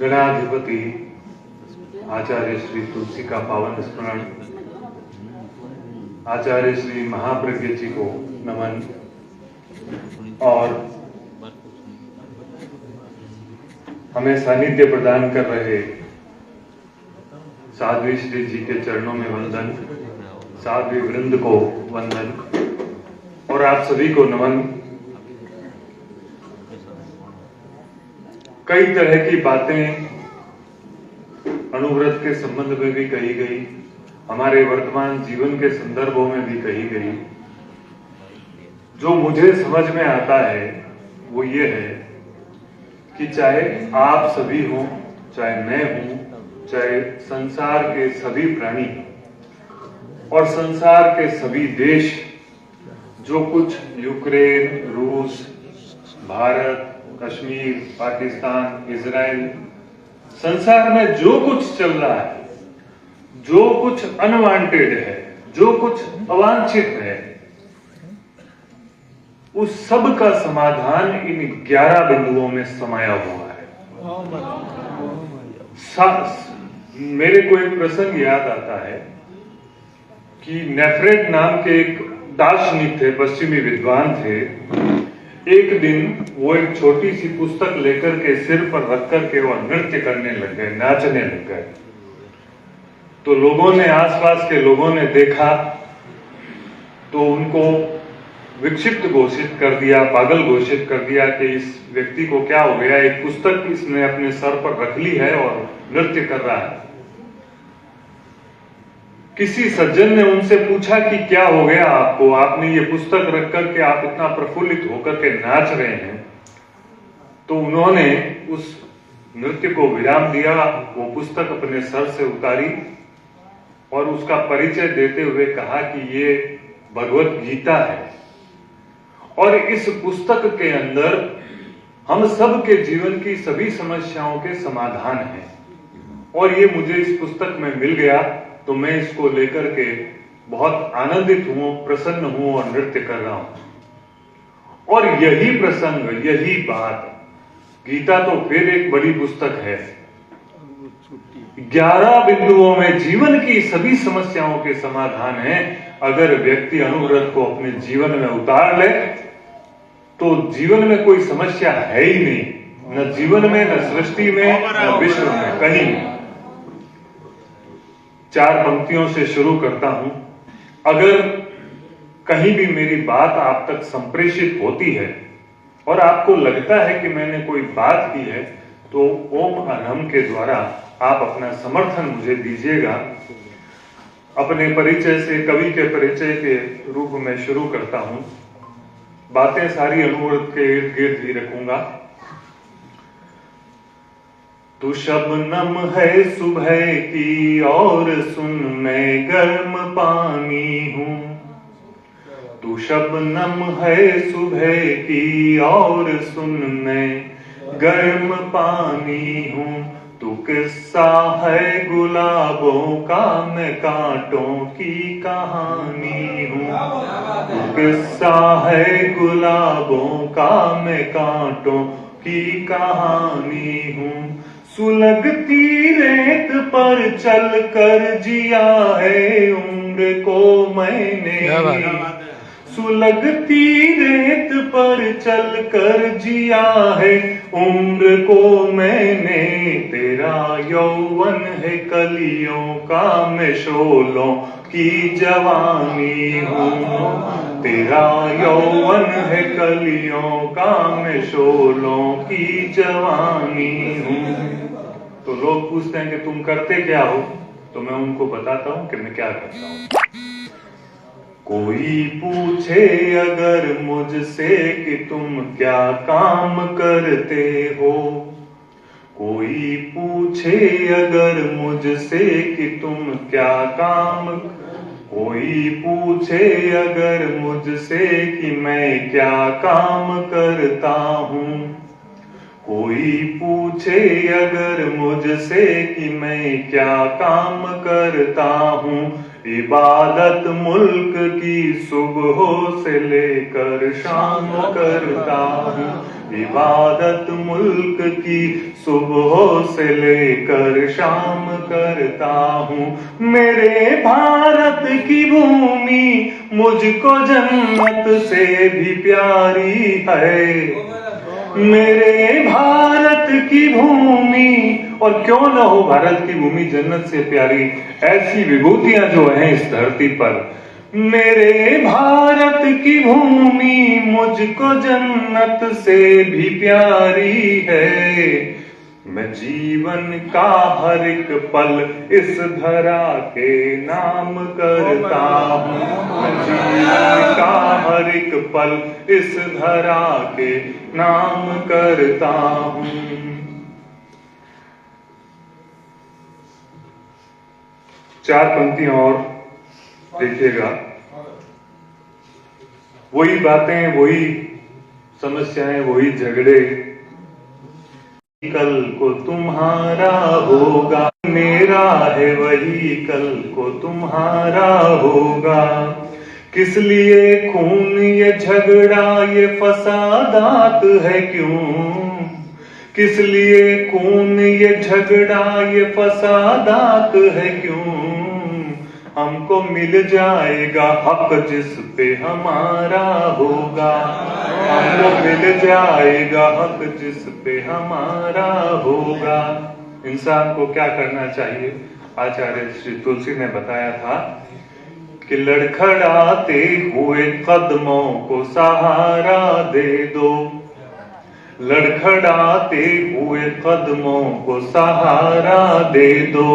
गणाधिपति आचार्य श्री तुलसी का पावन स्मरण, आचार्य श्री महाप्रज्ञ जी को नमन और हमें सानिध्य प्रदान कर रहे साध्वी श्री जी के चरणों में वंदन, साध्वी वृंद को वंदन और आप सभी को नमन। कई तरह की बातें अनुव्रत के संबंध में भी कही गई, हमारे वर्तमान जीवन के संदर्भों में भी कही गई। जो मुझे समझ में आता है वो ये है कि चाहे आप सभी हो, चाहे मैं हूं, चाहे संसार के सभी प्राणी और संसार के सभी देश, जो कुछ यूक्रेन, रूस, भारत, कश्मीर, पाकिस्तान, इजराइल, संसार में जो कुछ चल रहा है, जो कुछ अनवांटेड है, जो कुछ अवांछित है, उस सब का समाधान इन 11 बिंदुओं में समाया हुआ है। मेरे को एक प्रसंग याद आता है कि नेफ्रेट नाम के एक दार्शनिक थे, पश्चिमी विद्वान थे। एक दिन वो एक छोटी सी पुस्तक लेकर के सिर पर रख करके वो नृत्य करने लग गए, नाचने लग गए। तो लोगों ने, आसपास के लोगों ने देखा तो उनको विक्षिप्त घोषित कर दिया, पागल घोषित कर दिया कि इस व्यक्ति को क्या हो गया, एक पुस्तक इसने अपने सर पर रख ली है और नृत्य कर रहा है। किसी सज्जन ने उनसे पूछा कि क्या हो गया आपको, आपने ये पुस्तक रख करके आप इतना प्रफुल्लित होकर के नाच रहे हैं। तो उन्होंने उस नृत्य को विराम दिया, वो पुस्तक अपने सर से उतारी और उसका परिचय देते हुए कहा कि ये भगवत गीता है और इस पुस्तक के अंदर हम सब के जीवन की सभी समस्याओं के समाधान हैं और ये मुझे इस पुस्तक में मिल गया तो मैं इसको लेकर के बहुत आनंदित हूं, प्रसन्न हूं और नृत्य कर रहा हूं। और यही प्रसंग, यही बात, गीता तो फिर एक बड़ी पुस्तक है, 11 बिंदुओं में जीवन की सभी समस्याओं के समाधान है। अगर व्यक्ति अनुव्रत को अपने जीवन में उतार ले तो जीवन में कोई समस्या है ही नहीं, न जीवन में, न सृष्टि में, न विश्व में, कहीं नहीं। 4 पंक्तियों से शुरू करता हूं। अगर कहीं भी मेरी बात आप तक संप्रेषित होती है और आपको लगता है कि मैंने कोई बात की है तो ओम अरहम के द्वारा आप अपना समर्थन मुझे दीजिएगा। अपने परिचय से, कवि के परिचय के रूप में शुरू करता हूं। बातें सारी अनुव्रत के इर्द गिर्द ही रखूंगा। तू शबनम है सुबह की और सुन मैं गर्म पानी हूँ। तू शबनम है सुबह की और सुन मैं गर्म पानी हूँ। तू किस्सा है गुलाबों का, मैं कांटों की कहानी हूँ। तू किस्सा है गुलाबों का, मैं कांटों की कहानी हूँ। सुलगती रेत पर चल कर जिया है उम्र को मैंने। सुलगती रेत पर चल कर जिया है उम्र को मैंने। तेरा यौवन है कलियों का, मैं शोलों की जवानी हूँ। तेरा यौवन है कलियों का, मैं शोलों की जवानी हूँ। तो लोग पूछते हैं कि तुम करते क्या हो, तो मैं उनको बताता हूं कि मैं क्या करता हूं। कोई पूछे अगर मुझसे कि तुम क्या काम करते हो, कोई पूछे अगर मुझसे कि तुम क्या काम, कोई पूछे अगर मुझसे कि मैं क्या काम करता हूँ, कोई पूछे अगर मुझसे कि मैं क्या काम करता हूँ। इबादत मुल्क की सुबह से लेकर शाम करता हूँ। इबादत मुल्क की सुबह से लेकर शाम करता हूँ। मेरे भारत की भूमि मुझको जन्नत से भी प्यारी है। मेरे भारत की भूमि, और क्यों न हो भारत की भूमि जन्नत से प्यारी, ऐसी विभूतियां जो हैं इस धरती पर। मेरे भारत की भूमि मुझको जन्नत से भी प्यारी है। मैं जीवन का हर एक पल इस धरा के नाम करता हूँ। मैं जीवन का हर एक पल इस धरा के नाम करता हूँ। चार पंक्तियां और देखिएगा। वही बातें, वही समस्याएं, वही झगड़े। कल को तुम्हारा होगा, मेरा है वही कल को तुम्हारा होगा। किस लिए खून ये झगड़ा ये फसादात है क्यों? किस लिए खून ये झगड़ा ये फसादात है क्यों? हमको मिल जाएगा हक जिस पे हमारा होगा। हमको मिल जाएगा हक जिस पे हमारा होगा। इंसान को क्या करना चाहिए? आचार्य श्री तुलसी ने बताया था कि लड़खड़ाते हुए कदमों को सहारा दे दो। लड़खड़ाते हुए कदमों को सहारा दे दो,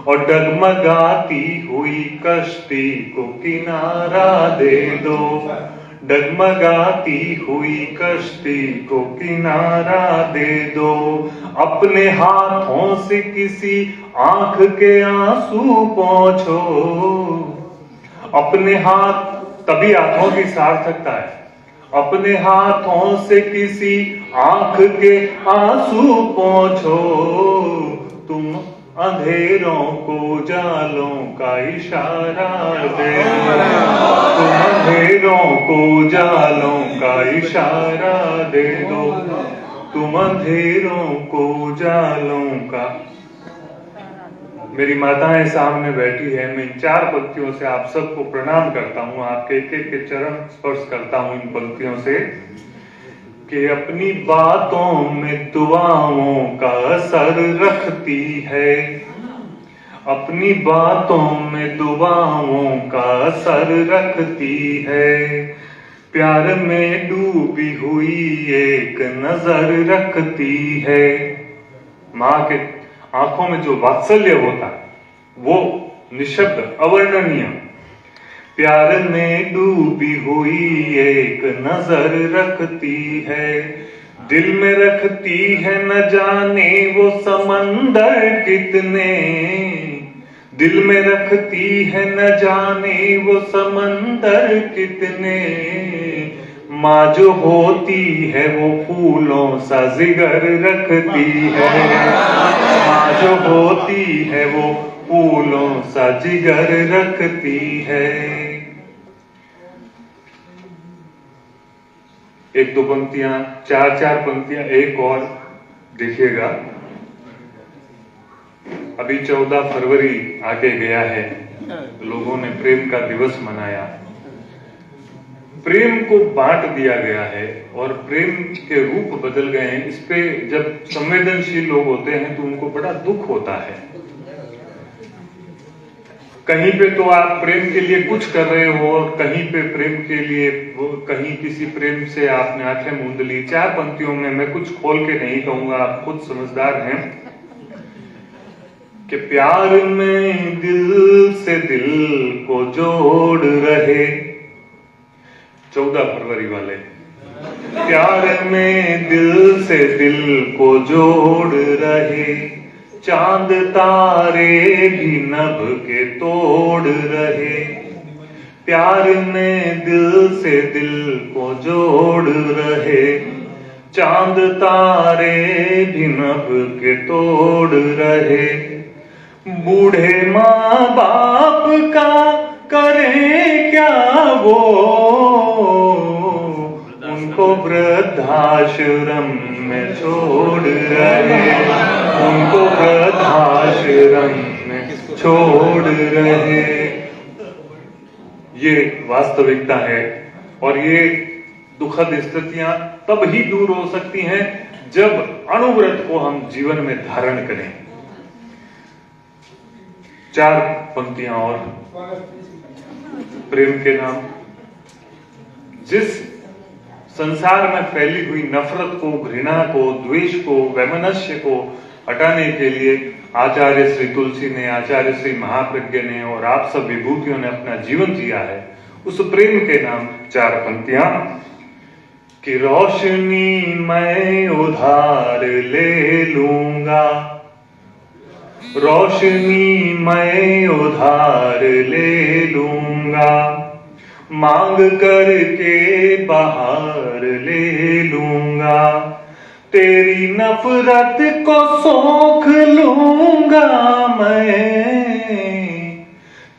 और डगमगाती हुई कश्ती को किनारा दे दो। डगमगाती हुई कश्ती को किनारा दे दो। अपने हाथों से किसी आंख के आंसू पोंछो। अपने हाथ, तभी हाथों की सार्थकता है। अपने हाथों से किसी आंख के आंसू पोंछो। तुम अंधेरों को जालों का इशारा दे दो। तुम अंधेरों को जालों का इशारा दे दो। तुम अंधेरों को जालों का। मेरी माताएं सामने बैठी है। मैं इन चार पंक्तियों से आप सबको प्रणाम करता हूँ। आपके एक एक के चरण स्पर्श करता हूँ इन पंक्तियों से, कि अपनी बातों में दुआओं का असर रखती है। अपनी बातों में दुआओं का असर रखती है। प्यार में डूबी हुई एक नजर रखती है। माँ के आंखों में जो वात्सल्य होता है वो निशब्द अवर्णनीय। प्यार में डूबी हुई एक नजर रखती है। दिल में रखती है न जाने वो समंदर कितने। दिल में रखती है न जाने वो समंदर कितने। माँ जो होती है वो फूलों सा जिगर रखती है। माँ जो होती है वो फूलों सा जिगर रखती है। एक दो पंक्तियां, चार चार पंक्तियां एक और देखिएगा। अभी 14 फरवरी आके गया है। लोगों ने प्रेम का दिवस मनाया। प्रेम को बांट दिया गया है और प्रेम के रूप बदल गए हैं। इस पे जब संवेदनशील लोग होते हैं तो उनको बड़ा दुख होता है। कहीं पे तो आप प्रेम के लिए कुछ कर रहे हो और कहीं पे प्रेम के लिए कहीं किसी प्रेम से आपने आंखें मूंद ली। चार पंक्तियों में मैं कुछ खोल के नहीं कहूंगा, आप खुद समझदार हैं कि प्यार में दिल से दिल को जोड़ रहे। 14 फरवरी वाले प्यार में दिल से दिल को जोड़ रहे। चांद तारे भी नभ के तोड़ रहे। प्यार में दिल से दिल को जोड़ रहे। चांद तारे भी नभ के तोड़ रहे। बूढ़े माँ बाप का करें क्या वो, उन उनको वृद्धाश्रम में छोड़ रहे, उनको वृद्धाश्रम में छोड़ रहे। ये वास्तविकता है और ये दुखद स्थितियां तब ही दूर हो सकती हैं जब अणुव्रत को हम जीवन में धारण करें। 4 पंक्तियां और। प्रेम के नाम। जिस संसार में फैली हुई नफरत को, घृणा को, द्वेष को, वैमनस्य को हटाने के लिए आचार्य श्री तुलसी ने, आचार्य श्री महाप्रज्ञ ने और आप सब विभूतियों ने अपना जीवन जिया है। उस प्रेम के नाम 4 पंक्तियां कि रोशनी मैं उधार ले लूंगा, रोशनी मैं उधार ले लूंगा, मांग करके बाहर ले लूंगा, तेरी नफरत को सोख लूंगा मैं,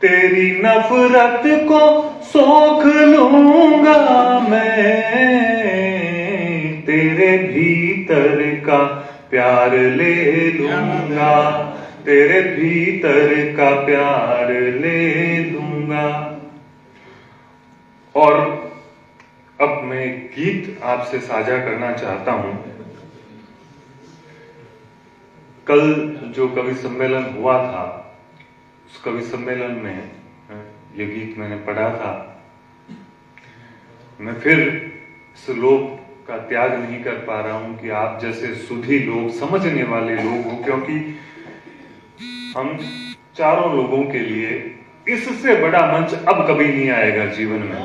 तेरी नफरत को सोख लूंगा मैं, तेरे भीतर का प्यार ले लूंगा, तेरे भीतर का प्यार ले लूंगा। और अब मैं एक गीत आपसे साझा करना चाहता हूं। कल जो कवि सम्मेलन हुआ था, उस कवि सम्मेलन में ये गीत मैंने पढ़ा था। मैं फिर इस लोक का त्याग नहीं कर पा रहा हूं कि आप जैसे सुधी लोग, समझने वाले लोग हो, क्योंकि हम चारों लोगों के लिए इससे बड़ा मंच अब कभी नहीं आएगा जीवन में।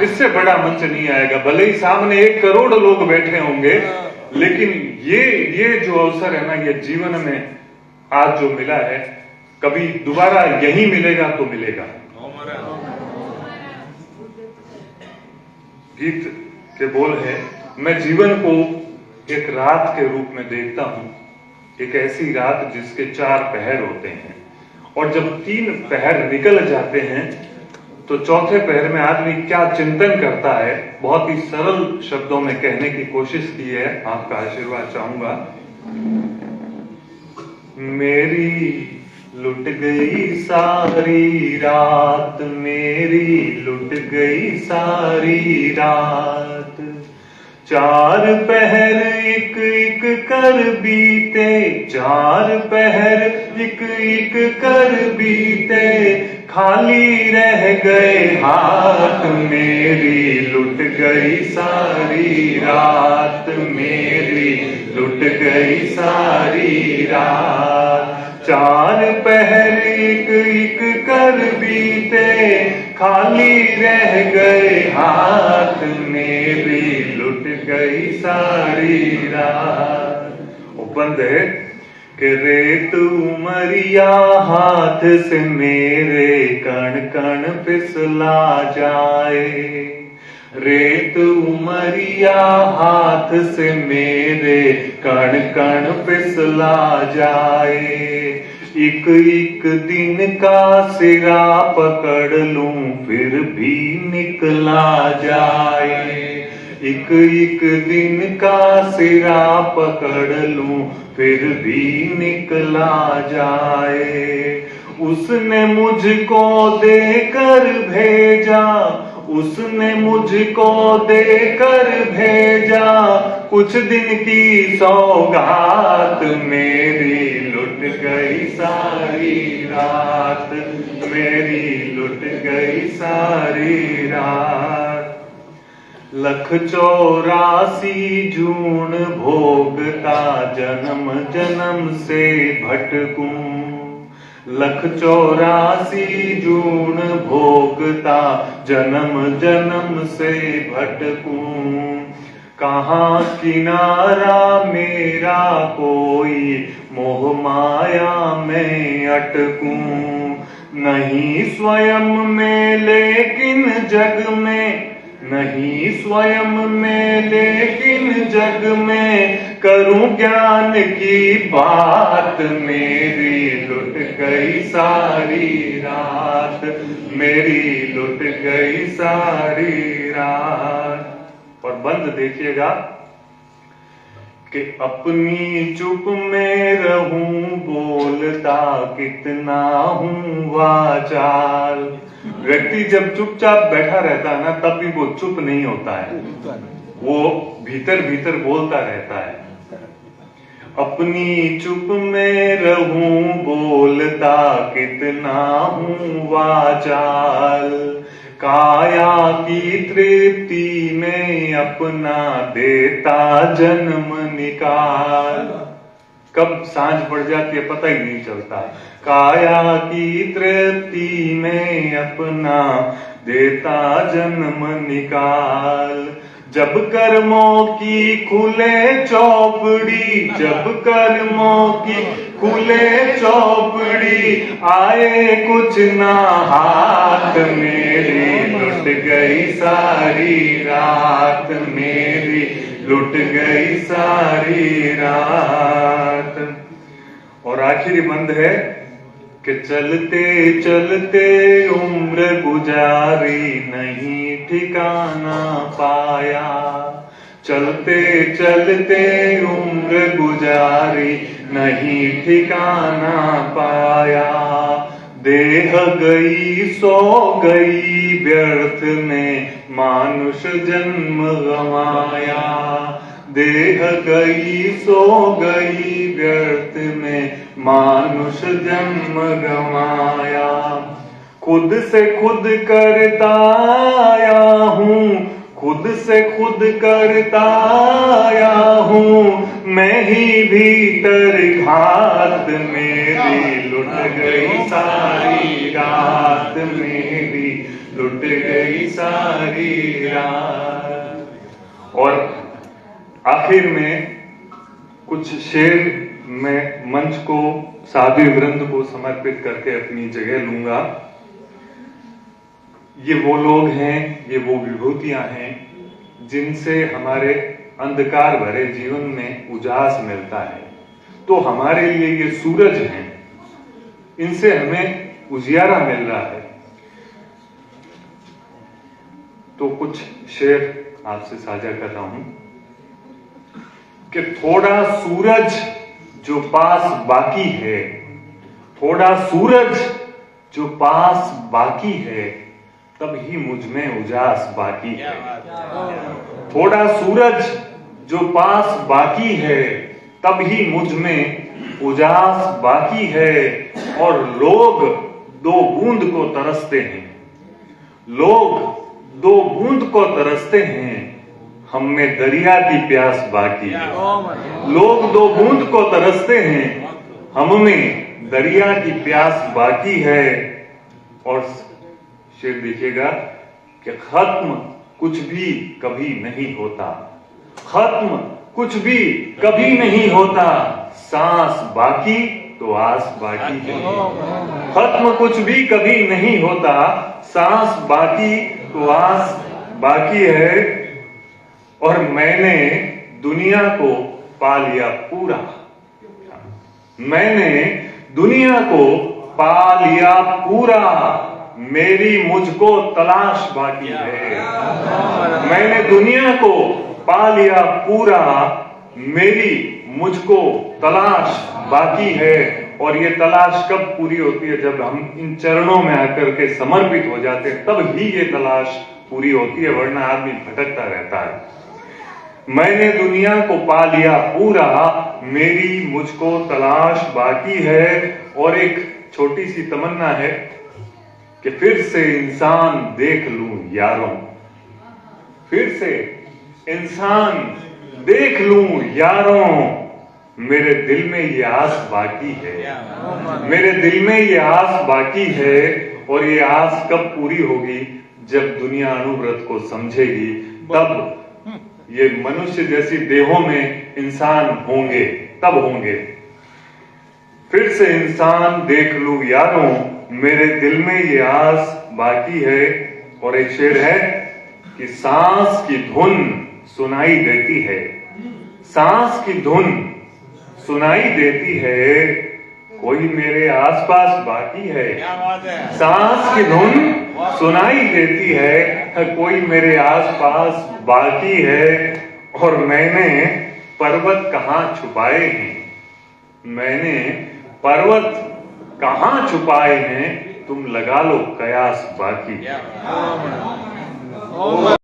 इससे बड़ा मंच नहीं आएगा। भले ही सामने 1 करोड़ लोग बैठे होंगे, लेकिन ये जो अवसर है ना, ये जीवन में आज जो मिला है, कभी दोबारा यही मिलेगा तो मिलेगा। गीत के बोल है, मैं जीवन को एक रात के रूप में देखता हूं, एक ऐसी रात जिसके 4 पहर होते हैं, और जब 3 पहर निकल जाते हैं तो चौथे पहर में आदमी क्या चिंतन करता है। बहुत ही सरल शब्दों में कहने की कोशिश की है, आपका आशीर्वाद चाहूंगा। मेरी लुट गई सारी रात, मेरी लुट गई सारी रात, 4 पहर एक एक कर बीते, 4 पहर एक एक कर बीते, खाली रह गए हाथ, मेरी लुट गई सारी रात, मेरी लुट गई सारी रात, 4 पहर एक एक कर बीते, खाली रह गए हाथ, मेरी लुट गई सारी रात। उपबंध है कि रेत उमरिया हाथ से मेरे कण कण फिसला जाए, रेत उमरिया हाथ से मेरे कण कण फिसला जाए, एक एक दिन का सिरा पकड़ लूं फिर भी निकला जाए, एक एक दिन का सिरा पकड़ लूं फिर भी निकला जाए। उसने मुझको देकर भेजा, उसने मुझको देकर भेजा, कुछ दिन की सौगात, मेरी लुट गई सारी रात, मेरी लुट गई सारी रात। 184 जून भोगता जन्म जन्म से भटकूं, 184 जून भोगता जन्म जन्म से भटकूं, कहाँ किनारा मेरा कोई मोह माया में अटकूं, नहीं स्वयं में लेकिन जग में, नहीं स्वयं में लेकिन जग में, करूं ज्ञान की बात, मेरी लुट गई सारी रात, मेरी लुट गई सारी रात। संबंध देखिएगा कि अपनी चुप में रहूं बोलता कितना हूं वाचाल। व्यक्ति जब चुपचाप बैठा रहता है ना, तब भी वो चुप नहीं होता है, वो भीतर भीतर बोलता रहता है। अपनी चुप में रहूं बोलता कितना हूं वाचाल। काया की तृप्ति में अपना देता जन्म निकाल। कब सांझ पड़ जाती है पता ही नहीं चलता। काया की तृप्ति में अपना देता जन्म निकाल। जब कर्मों की खुले चौपड़ी, जब कर्मों की खुले चौपड़ी, आए कुछ ना हाथ मेरी, लुट गई सारी रात मेरी, लुट गई सारी रात। और आखिरी बंद है कि चलते चलते उम्र गुजारी, नहीं ठिकाना पाया। चलते चलते उम्र गुजारी, नहीं ठिकाना पाया। देह गई सो गई व्यर्थ में, मानुष जन्म गंवाया। देह गई सो गई व्यर्थ में, मानुष जन्म गंवाया। खुद से खुद करता आया हूँ, खुद से खुद करता आया हूँ, मैं ही भीतर घात मेरी, लुट गई सारी रात मेरी, लुट गई सारी रात। और आखिर में कुछ शेर मैं मंच को साधु वृंद को समर्पित करके अपनी जगह लूंगा। ये वो लोग हैं, ये वो विभूतियां हैं जिनसे हमारे अंधकार भरे जीवन में उजास मिलता है। तो हमारे लिए ये सूरज हैं, इनसे हमें उजियारा मिल रहा है। तो कुछ शेर आपसे साझा कर रहा हूं कि थोड़ा सूरज जो पास बाकी है, थोड़ा सूरज जो पास बाकी है, तब ही मुझ में उजास बाकी है। थोड़ा सूरज जो पास बाकी है, तब ही मुझ में उजास बाकी है। और लोग दो बूंद को तरसते हैं, लोग दो बूंद को तरसते हैं, हम में दरिया की प्यास बाकी है। लोग दो बूंद को तरसते हैं, हम में दरिया की प्यास बाकी है। और शेर देखिएगा कि खत्म कुछ भी कभी नहीं होता, खत्म कुछ भी कभी नहीं होता, सांस बाकी तो आस बाकी है। खत्म कुछ भी कभी नहीं होता, सांस बाकी तो आस बाकी है। और मैंने दुनिया को पा लिया पूरा, मैंने दुनिया को पा लिया पूरा, मेरी मुझको तलाश बाकी है। मैंने दुनिया को पा लिया पूरा, मेरी मुझको तलाश बाकी है। और ये तलाश कब पूरी होती है? जब हम इन चरणों में आकर के समर्पित हो जाते हैं, तब ही ये तलाश पूरी होती है, वरना आदमी भटकता रहता है। मैंने दुनिया को पा लिया पूरा, मेरी मुझको तलाश बाकी है। और एक छोटी सी तमन्ना है कि फिर से इंसान देख लूं यारों, फिर से इंसान देख लूं यारों, मेरे दिल में ये आस बाकी है, मेरे दिल में ये आस बाकी है। और ये आस कब पूरी होगी? जब दुनिया अनुव्रत को समझेगी, तब ये मनुष्य जैसी देहों में इंसान होंगे, तब होंगे। फिर से इंसान देख लूं यारों, मेरे दिल में ये आस बाकी है। और एक शेर है कि सांस की धुन सुनाई देती है, सांस की धुन सुनाई देती है, कोई मेरे आसपास बाकी है। सांस की धुन सुनाई देती है, कोई मेरे आसपास बाकी है, और मैंने पर्वत कहाँ छुपाए हैं, मैंने पर्वत कहाँ छुपाए हैं, तुम लगा लो कयास बाकी।